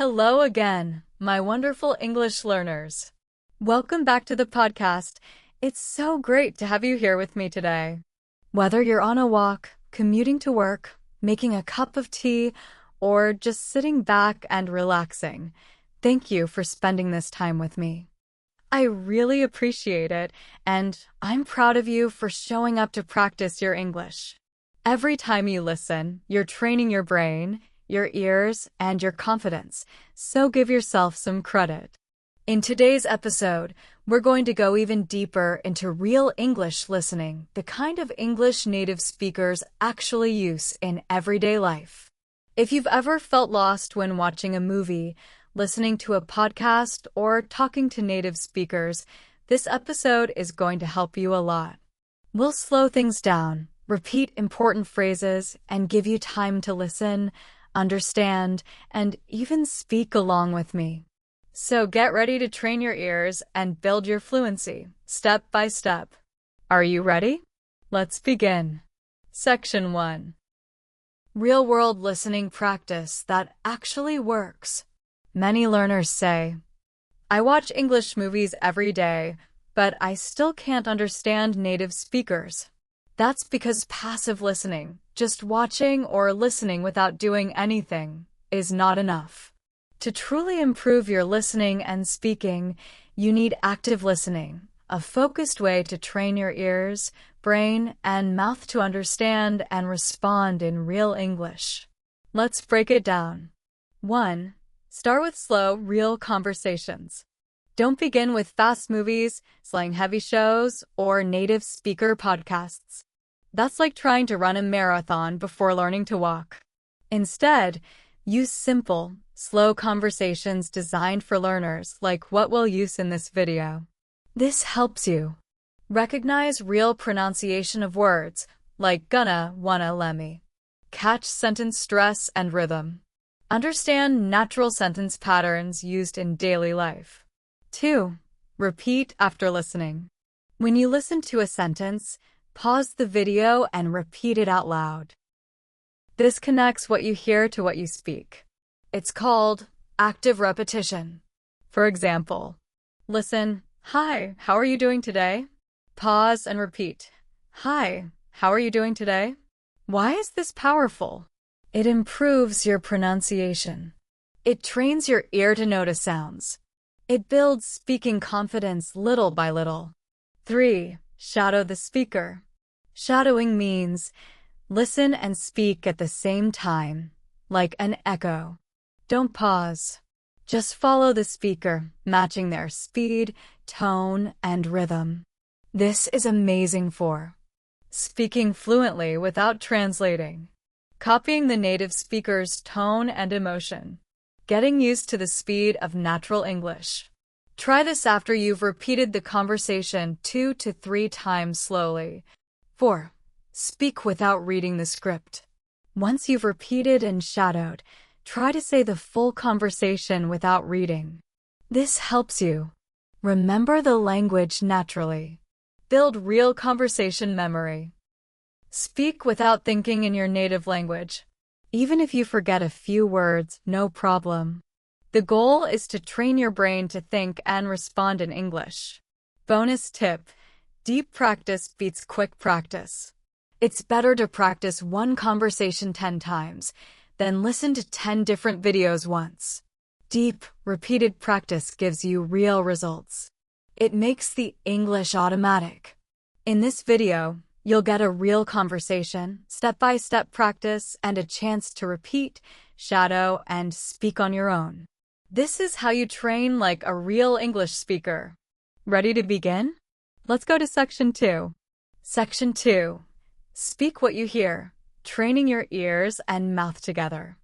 Hello again, my wonderful English learners. Welcome back to the podcast. It's so great to have you here with me today. Whether you're on a walk, commuting to work, making a cup of tea, or just sitting back and relaxing, thank you for spending this time with me. I really appreciate it, and I'm proud of you for showing up to practice your English. Every time you listen, you're training your brain, your ears, and your confidence, so give yourself some credit. In today's episode, we're going to go even deeper into real English listening, the kind of English native speakers actually use in everyday life. If you've ever felt lost when watching a movie, listening to a podcast, or talking to native speakers, this episode is going to help you a lot. We'll slow things down, repeat important phrases, and give you time to listen, understand, and even speak along with me. So get ready to train your ears and build your fluency, step by step. Are you ready? Let's begin. Section 1. Real-world listening practice that actually works. Many learners say, I watch English movies every day, but I still can't understand native speakers. That's because passive listening, just watching or listening without doing anything, is not enough. To truly improve your listening and speaking, you need active listening, a focused way to train your ears, brain, and mouth to understand and respond in real English. Let's break it down. 1. Start with slow, real conversations. Don't begin with fast movies, slang-heavy shows, or native speaker podcasts. That's like trying to run a marathon before learning to walk. Instead, use simple, slow conversations designed for learners like what we'll use in this video. This helps you recognize real pronunciation of words like gonna, wanna, lemme. Catch sentence stress and rhythm. Understand natural sentence patterns used in daily life. 2. Repeat after listening. When you listen to a sentence, pause the video and repeat it out loud. This connects what you hear to what you speak. It's called active repetition. For example, listen, Hi, how are you doing today? Pause and repeat, Hi, how are you doing today? Why is this powerful? It improves your pronunciation. It trains your ear to notice sounds. It builds speaking confidence little by little. 3. Shadow the speaker. Shadowing means listen and speak at the same time, like an echo. Don't pause. Just follow the speaker, matching their speed, tone, and rhythm. This is amazing for speaking fluently without translating, copying the native speaker's tone and emotion, getting used to the speed of natural English. Try this after you've repeated the conversation 2 to 3 times slowly. 4. Speak without reading the script. Once you've repeated and shadowed, try to say the full conversation without reading. This helps you remember the language naturally. Build real conversation memory. Speak without thinking in your native language. Even if you forget a few words, no problem. The goal is to train your brain to think and respond in English. Bonus tip: deep practice beats quick practice. It's better to practice one conversation 10 times than listen to 10 different videos once. Deep, repeated practice gives you real results. It makes the English automatic. In this video, you'll get a real conversation, step-by-step practice, and a chance to repeat, shadow, and speak on your own. This is how you train like a real English speaker. Ready to begin? Let's go to Section 2. Section 2. Speak what you hear, training your ears and mouth together.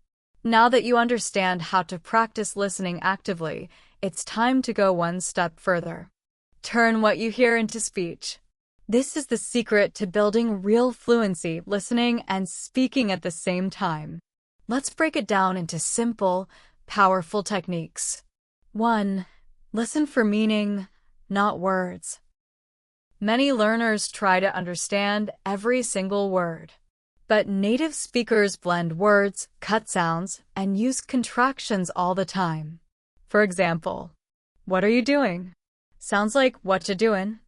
Now that you understand how to practice listening actively, it's time to go one step further. Turn what you hear into speech. This is the secret to building real fluency, listening and speaking at the same time. Let's break it down into simple, powerful techniques. 1. Listen for meaning, not words. Many learners try to understand every single word. But native speakers blend words, cut sounds, and use contractions all the time. For example, what are you doing? Sounds like what you doing.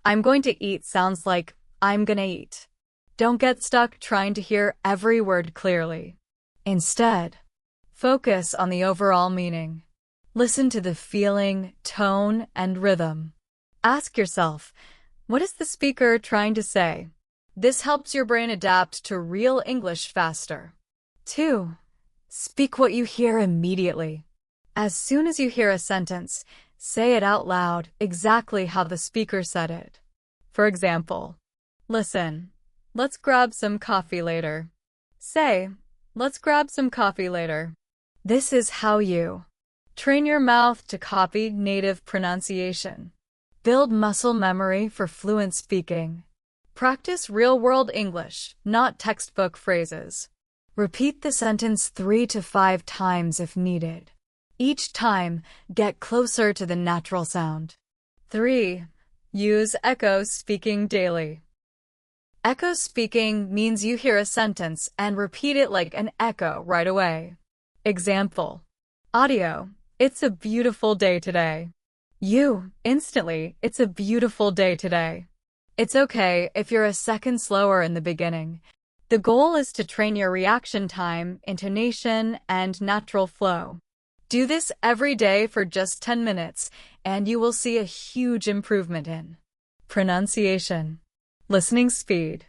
I'm going to eat sounds like I'm gonna eat. Don't get stuck trying to hear every word clearly. Instead, focus on the overall meaning. Listen to the feeling, tone, and rhythm. Ask yourself, what is the speaker trying to say? This helps your brain adapt to real English faster. 2. Speak what you hear immediately. As soon as you hear a sentence, say it out loud exactly how the speaker said it. For example, listen, let's grab some coffee later. Say, let's grab some coffee later. This is how you train your mouth to copy native pronunciation. Build muscle memory for fluent speaking. Practice real-world English, not textbook phrases. Repeat the sentence 3 to 5 times if needed. Each time, get closer to the natural sound. 3. Use echo speaking daily. Echo speaking means you hear a sentence and repeat it like an echo right away. Example. Audio, it's a beautiful day today. You, instantly, it's a beautiful day today. It's okay if you're a second slower in the beginning. The goal is to train your reaction time, intonation, and natural flow. Do this every day for just 10 minutes, and you will see a huge improvement in pronunciation, listening speed,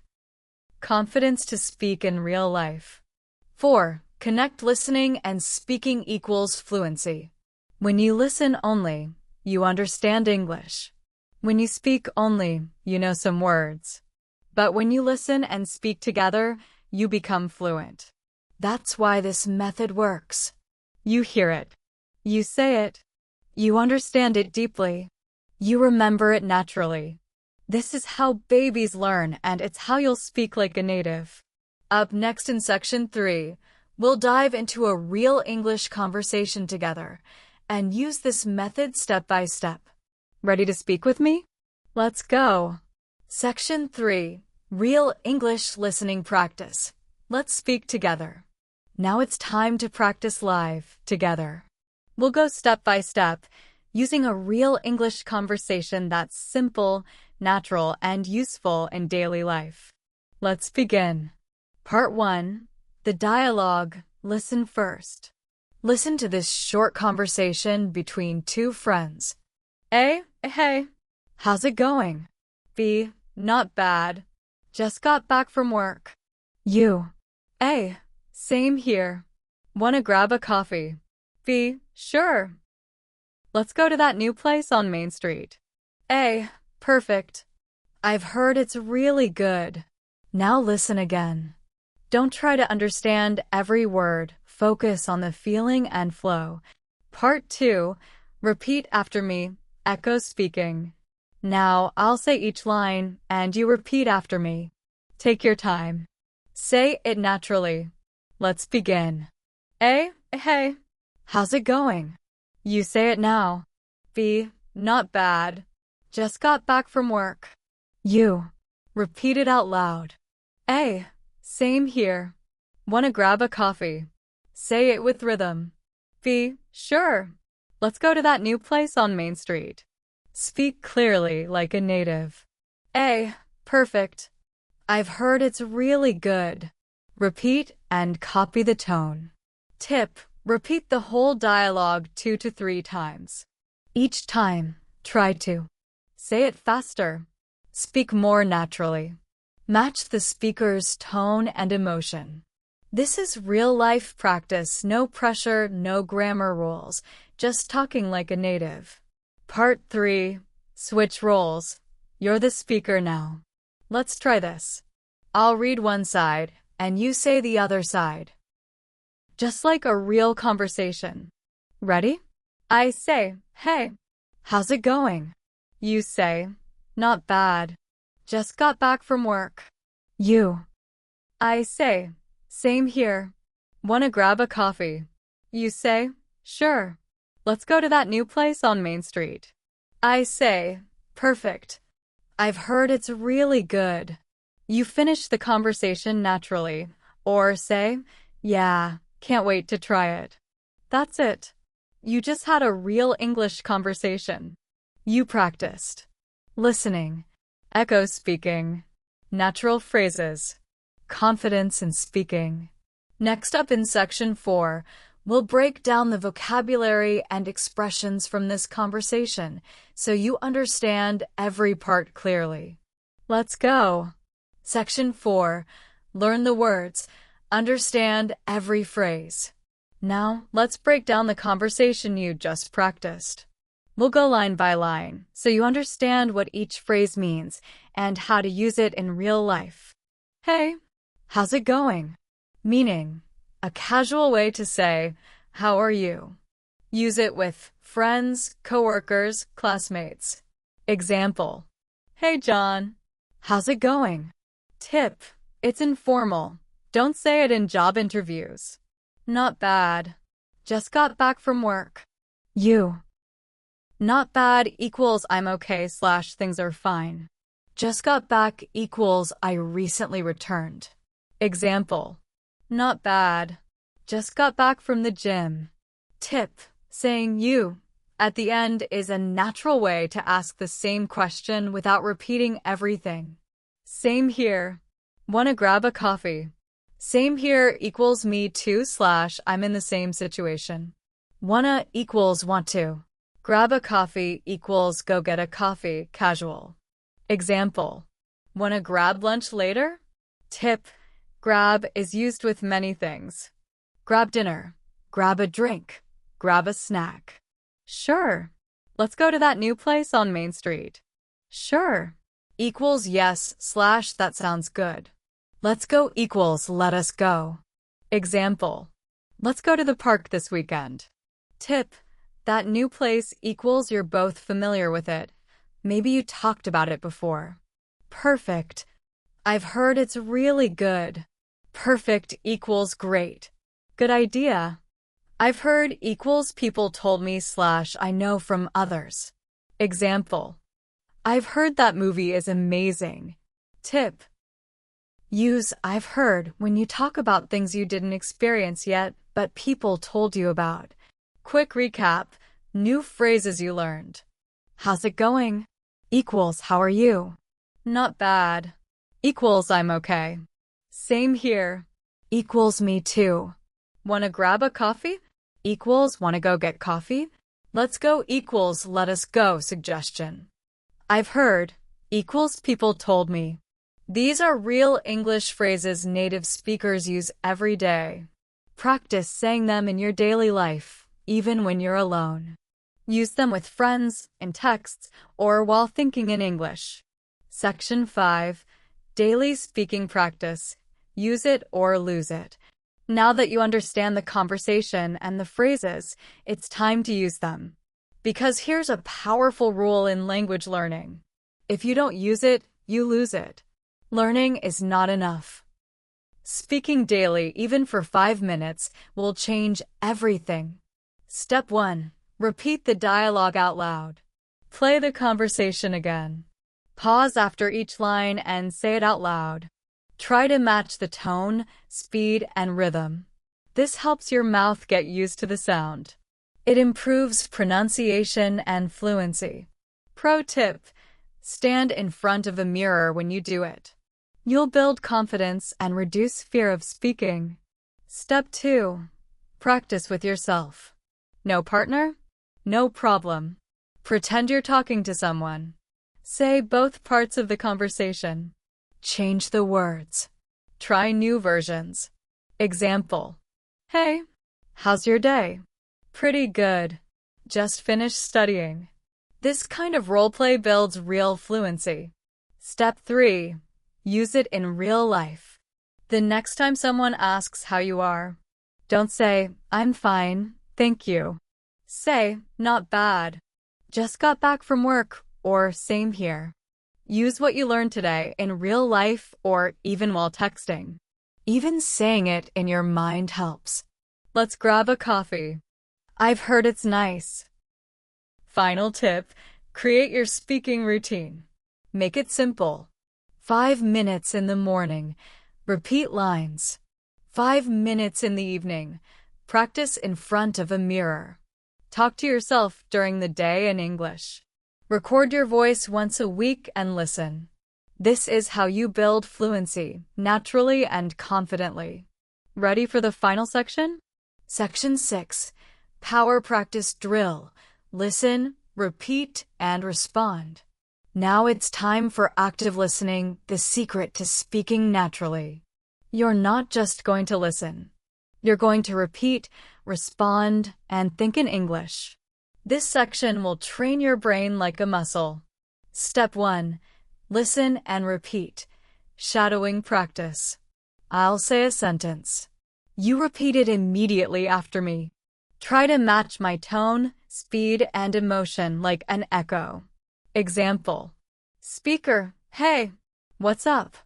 confidence to speak in real life. 4. Connect listening and speaking equals fluency. When you listen only, you understand English. When you speak only, you know some words. But when you listen and speak together, you become fluent. That's why this method works. You hear it. You say it. You understand it deeply. You remember it naturally. This is how babies learn, and it's how you'll speak like a native. Up next in Section 3, we'll dive into a real English conversation together and use this method step by step. Ready to speak with me? Let's go. Section 3, Real English Listening Practice. Let's speak together. Now it's time to practice live, together. We'll go step by step, using a real English conversation that's simple, natural, and useful in daily life. Let's begin. Part 1. The dialogue. Listen first. Listen to this short conversation between two friends. A. Hey. How's it going? B. Not bad. Just got back from work. You. A. Same here. Wanna grab a coffee? B. Sure. Let's go to that new place on Main Street. A. Perfect. I've heard it's really good. Now listen again. Don't try to understand every word. Focus on the feeling and flow. Part 2. Repeat after me. Echo speaking. Now I'll say each line, and you repeat after me. Take your time. Say it naturally. Let's begin. A. Hey. How's it going? You say it now. B. Not bad. Just got back from work. You. Repeat it out loud. A. Same here. Wanna grab a coffee? Say it with rhythm. B. Sure. Let's go to that new place on Main Street. Speak clearly like a native. A. Perfect. I've heard it's really good. Repeat and copy the tone. Tip. Repeat the whole dialogue 2 to 3 times. Each time, try to say it faster. Speak more naturally. Match the speaker's tone and emotion. This is real-life practice, no pressure, no grammar rules, just talking like a native. Part 3. Switch roles. You're the speaker now. Let's try this. I'll read one side, and you say the other side. Just like a real conversation. Ready? I say, hey. How's it going? You say, not bad. Just got back from work. You. I say, same here. Wanna grab a coffee? You say, sure. Let's go to that new place on Main Street. I say, perfect. I've heard it's really good. You finish the conversation naturally, or say, yeah, can't wait to try it. That's it. You just had a real English conversation. You practiced listening, echo speaking, natural phrases, confidence in speaking. Next up in section 4, we'll break down the vocabulary and expressions from this conversation so you understand every part clearly. Let's go. Section 4. Learn the words. Understand every phrase. Now, let's break down the conversation you just practiced. We'll go line by line so you understand what each phrase means and how to use it in real life. Hey, how's it going? Meaning, a casual way to say, how are you? Use it with friends, coworkers, classmates. Example, hey John, how's it going? Tip, it's informal. Don't say it in job interviews. Not bad. Just got back from work. You. Not bad equals I'm okay / things are fine. Just got back equals I recently returned. Example, not bad. Just got back from the gym. Tip, saying you at the end is a natural way to ask the same question without repeating everything. Same here. Wanna grab a coffee? Same here equals me too / I'm in the same situation. Wanna equals want to. Grab a coffee equals go get a coffee, casual. Example, wanna grab lunch later? Tip, grab is used with many things. Grab dinner, grab a drink, grab a snack. Sure. Let's go to that new place on Main Street. Sure. Equals yes / that sounds good. Let's go equals let us go. Example, let's go to the park this weekend. Tip, that new place equals you're both familiar with it. Maybe you talked about it before. Perfect. I've heard it's really good. Perfect equals great. Good idea. I've heard equals people told me / I know from others. Example, I've heard that movie is amazing. Tip, use I've heard when you talk about things you didn't experience yet, but people told you about. Quick recap, new phrases you learned. How's it going? Equals how are you? Not bad. Equals I'm okay. Same here. Equals me too. Wanna grab a coffee? Equals wanna go get coffee? Let's go equals let us go suggestion. I've heard equals people told me. These are real English phrases native speakers use every day. Practice saying them in your daily life, even when you're alone. Use them with friends, in texts, or while thinking in English. Section 5. Daily speaking practice. Use it or lose it. Now that you understand the conversation and the phrases, it's time to use them. Because here's a powerful rule in language learning. If you don't use it, you lose it. Learning is not enough. Speaking daily, even for 5 minutes, will change everything. Step 1. Repeat the dialogue out loud. Play the conversation again. Pause after each line and say it out loud. Try to match the tone, speed, and rhythm. This helps your mouth get used to the sound. It improves pronunciation and fluency. Pro tip: stand in front of a mirror when you do it. You'll build confidence and reduce fear of speaking. Step 2. Practice with yourself. No partner? No problem. Pretend you're talking to someone. Say both parts of the conversation. Change the words. Try new versions. Example: hey, how's your day? Pretty good. Just finished studying. This kind of roleplay builds real fluency. Step 3. Use it in real life. The next time someone asks how you are, don't say, I'm fine, thank you. Say, not bad. Just got back from work, or same here. Use what you learned today in real life or even while texting. Even saying it in your mind helps. Let's grab a coffee. I've heard it's nice. Final tip: create your speaking routine. Make it simple. 5 minutes in the morning. Repeat lines. 5 minutes in the evening. Practice in front of a mirror. Talk to yourself during the day in English. Record your voice once a week and listen. This is how you build fluency, naturally and confidently. Ready for the final section? Section 6. Power Practice Drill. Listen, repeat, and respond. Now it's time for active listening, the secret to speaking naturally. You're not just going to listen. You're going to repeat, respond, and think in English. This section will train your brain like a muscle. Step 1. Listen and repeat. Shadowing practice. I'll say a sentence. You repeat it immediately after me. Try to match my tone, speed, and emotion like an echo. Example. Speaker, hey, what's up?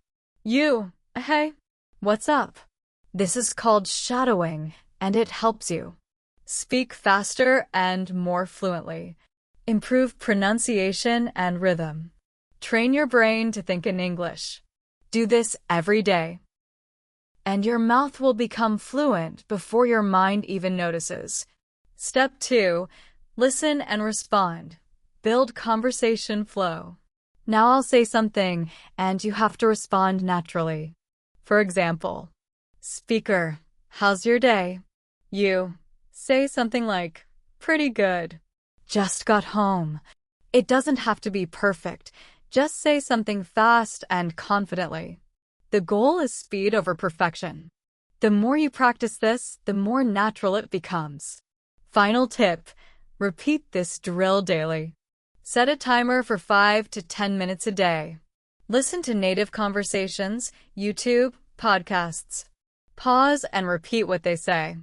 You, hey, what's up? This is called shadowing, and it helps you speak faster and more fluently. Improve pronunciation and rhythm. Train your brain to think in English. Do this every day. And your mouth will become fluent before your mind even notices. Step 2. Listen and respond. Build conversation flow. Now I'll say something, and you have to respond naturally. For example, Speaker, how's your day? You, say something like, pretty good. Just got home. It doesn't have to be perfect. Just say something fast and confidently. The goal is speed over perfection. The more you practice this, the more natural it becomes. Final tip. Repeat this drill daily. Set a timer for 5 to 10 minutes a day. Listen to native conversations, YouTube, podcasts. Pause and repeat what they say.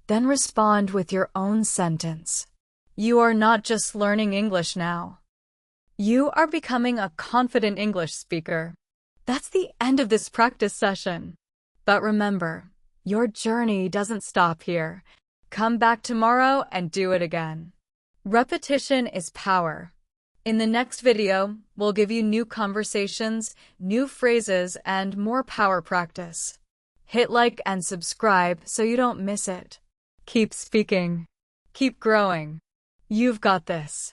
Then respond with your own sentence. You are not just learning English now. You are becoming a confident English speaker. That's the end of this practice session. But remember, your journey doesn't stop here. Come back tomorrow and do it again. Repetition is power. In the next video, we'll give you new conversations, new phrases, and more power practice. Hit like and subscribe so you don't miss it. Keep speaking. Keep growing. You've got this.